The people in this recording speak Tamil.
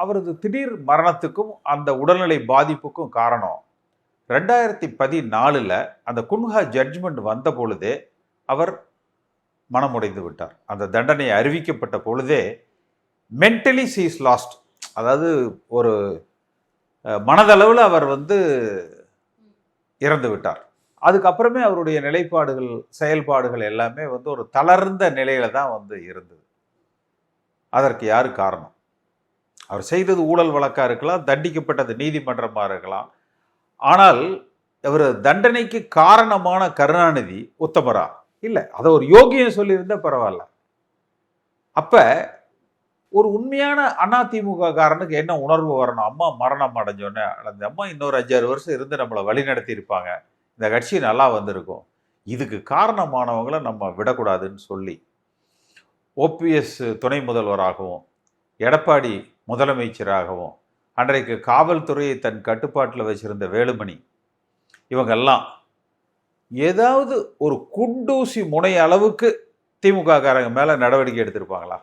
அவரது திடீர் மரணத்துக்கும் அந்த உடல்நிலை பாதிப்புக்கும் காரணம் 2014 அந்த குன்ஹா ஜட்ஜ்மெண்ட் வந்த பொழுதே அவர் மனமுடைந்து விட்டார். அந்த தண்டனை அறிவிக்கப்பட்ட பொழுதே மென்டலி சீஸ் லாஸ்ட், அதாவது ஒரு மனதளவில் அவர் இறந்து விட்டார். அதுக்கப்புறமே அவருடைய நிலைப்பாடுகள் செயல்பாடுகள் எல்லாமே ஒரு தளர்ந்த நிலையில தான் இருந்தது. அதற்கு யாரு காரணம்? அவர் செய்தது ஊழல் வழக்கா இருக்கலாம், தண்டிக்கப்பட்டது நீதிமன்றமா இருக்கலாம். ஆனால் அவர் தண்டனைக்கு காரணமான கருணாநிதி உத்தமரா? இல்லை, அதை ஒரு யோகியம் சொல்லியிருந்தா பரவாயில்ல. அப்ப ஒரு உண்மையான அதிமுக காரனுக்கு என்ன உணர்வு வரணும்? அம்மா மரணம் அடைஞ்சோன்னே அந்த அம்மா இன்னொரு 5-6 வருஷம் இருந்து நம்மளை வழி நடத்தி இருப்பாங்க, இந்த கட்சி நல்லா வந்திருக்கும், இதுக்கு காரணமானவங்களை நம்ம விடக்கூடாதுன்னு சொல்லி ஓபிஎஸ் துணை முதல்வராகவும் எடப்பாடி முதலமைச்சராகவும் அன்றைக்கு காவல்துறையை தன் கட்டுப்பாட்டில் வச்சிருந்த வேலுமணி இவங்கெல்லாம் ஏதாவது ஒரு குண்டூசி முனை அளவுக்கு திமுக காரங்க மேலே நடவடிக்கை எடுத்திருப்பாங்களா?